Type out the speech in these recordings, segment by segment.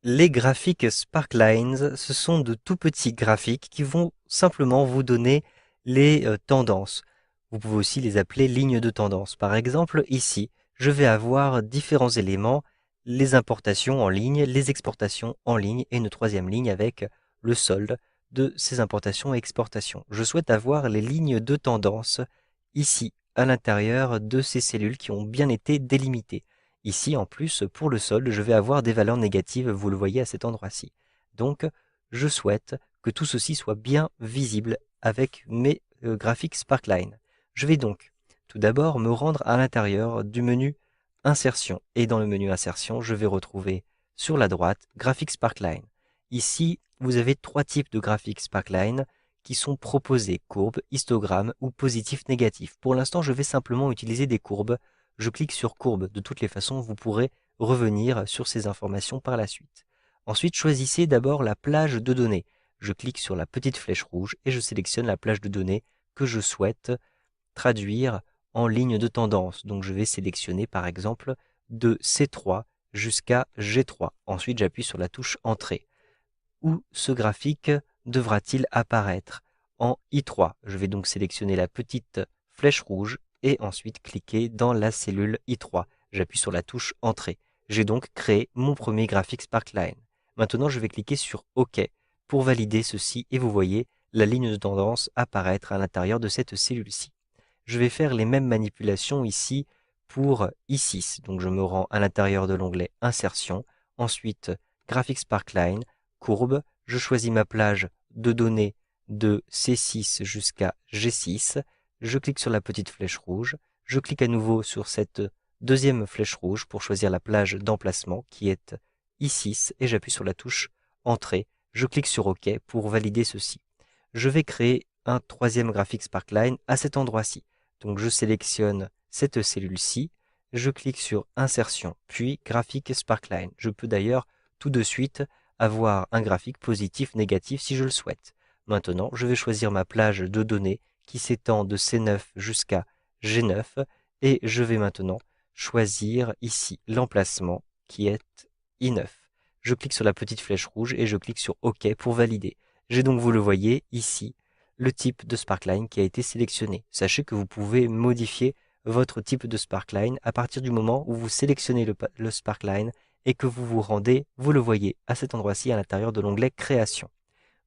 Les graphiques Sparklines, ce sont de tout petits graphiques qui vont simplement vous donner les tendances. Vous pouvez aussi les appeler lignes de tendance. Par exemple, ici, je vais avoir différents éléments, les importations en ligne, les exportations en ligne et une troisième ligne avec le solde de ces importations et exportations. Je souhaite avoir les lignes de tendance ici, à l'intérieur de ces cellules qui ont bien été délimitées. Ici, en plus, pour le solde, je vais avoir des valeurs négatives, vous le voyez à cet endroit-ci. Donc, je souhaite que tout ceci soit bien visible avec mes graphiques Sparkline. Je vais donc tout d'abord me rendre à l'intérieur du menu Insertion. Et dans le menu Insertion, je vais retrouver sur la droite Graphics Sparkline. Ici, vous avez trois types de graphiques Sparkline qui sont proposés, courbes, histogrammes ou positifs-négatifs. Pour l'instant, je vais simplement utiliser des courbes. Je clique sur courbe. De toutes les façons, vous pourrez revenir sur ces informations par la suite. Ensuite, choisissez d'abord la plage de données. Je clique sur la petite flèche rouge et je sélectionne la plage de données que je souhaite traduire en ligne de tendance. Donc je vais sélectionner par exemple de C3 jusqu'à G3. Ensuite, j'appuie sur la touche Entrée. Où ce graphique devra-t-il apparaître? En I3. Je vais donc sélectionner la petite flèche rouge et ensuite cliquer dans la cellule I3. J'appuie sur la touche Entrée. J'ai donc créé mon premier graphique Sparkline. Maintenant, je vais cliquer sur OK pour valider ceci et vous voyez la ligne de tendance apparaître à l'intérieur de cette cellule-ci. Je vais faire les mêmes manipulations ici pour I6. Donc je me rends à l'intérieur de l'onglet Insertion, ensuite Graphics Sparkline, courbe, je choisis ma plage de données de C6 jusqu'à G6, je clique sur la petite flèche rouge, je clique à nouveau sur cette deuxième flèche rouge pour choisir la plage d'emplacement qui est I6 et j'appuie sur la touche Entrée, je clique sur OK pour valider ceci. Je vais créer un troisième graphique Sparkline à cet endroit-ci. Donc je sélectionne cette cellule-ci, je clique sur Insertion, puis Graphique Sparkline. Je peux d'ailleurs tout de suite avoir un graphique positif, négatif si je le souhaite. Maintenant, je vais choisir ma plage de données qui s'étend de C9 jusqu'à G9 et je vais maintenant choisir ici l'emplacement qui est I9. Je clique sur la petite flèche rouge et je clique sur OK pour valider. J'ai donc, vous le voyez, ici, le type de Sparkline qui a été sélectionné. Sachez que vous pouvez modifier votre type de Sparkline à partir du moment où vous sélectionnez le Sparkline et que vous vous rendez, vous le voyez, à cet endroit-ci à l'intérieur de l'onglet Création.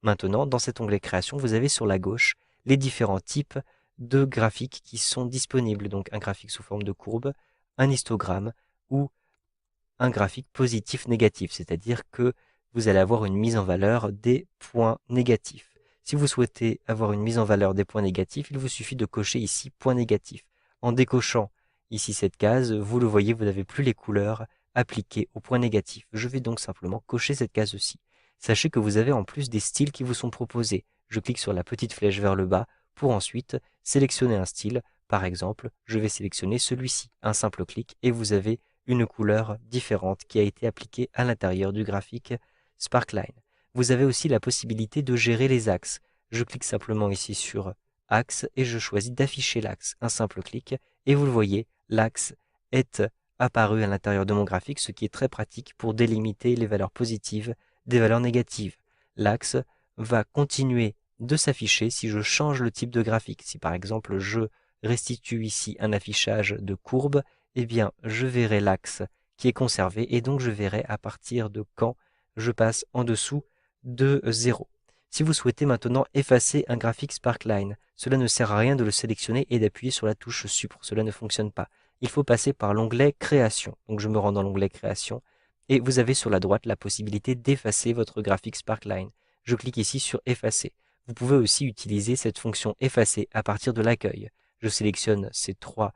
Maintenant, dans cet onglet Création, vous avez sur la gauche les différents types de graphiques qui sont disponibles. Donc un graphique sous forme de courbe, un histogramme ou un graphique positif-négatif, c'est-à-dire que vous allez avoir une mise en valeur des points négatifs. Si vous souhaitez avoir une mise en valeur des points négatifs, il vous suffit de cocher ici point négatif. En décochant ici cette case, vous le voyez, vous n'avez plus les couleurs appliquées aux points négatifs. Je vais donc simplement cocher cette case-ci. Sachez que vous avez en plus des styles qui vous sont proposés. Je clique sur la petite flèche vers le bas pour ensuite sélectionner un style. Par exemple, je vais sélectionner celui-ci. Un simple clic et vous avez une couleur différente qui a été appliquée à l'intérieur du graphique Sparkline. Vous avez aussi la possibilité de gérer les axes. Je clique simplement ici sur Axe et je choisis d'afficher l'axe. Un simple clic et vous le voyez, l'axe est apparu à l'intérieur de mon graphique, ce qui est très pratique pour délimiter les valeurs positives des valeurs négatives. L'axe va continuer de s'afficher si je change le type de graphique. Si par exemple je restitue ici un affichage de courbe, eh bien je verrai l'axe qui est conservé et donc je verrai à partir de quand je passe en dessous de 0. Si vous souhaitez maintenant effacer un graphique Sparkline, cela ne sert à rien de le sélectionner et d'appuyer sur la touche Supre, cela ne fonctionne pas. Il faut passer par l'onglet Création. Donc je me rends dans l'onglet Création et vous avez sur la droite la possibilité d'effacer votre graphique Sparkline. Je clique ici sur Effacer. Vous pouvez aussi utiliser cette fonction Effacer à partir de l'accueil. Je sélectionne ces trois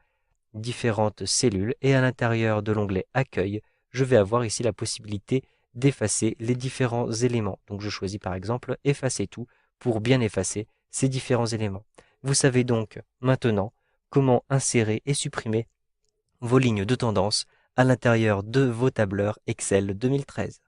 différentes cellules et à l'intérieur de l'onglet Accueil, je vais avoir ici la possibilité d'effacer les différents éléments. Donc je choisis par exemple Effacer tout pour bien effacer ces différents éléments. Vous savez donc maintenant comment insérer et supprimer vos lignes de tendance à l'intérieur de vos tableurs Excel 2013.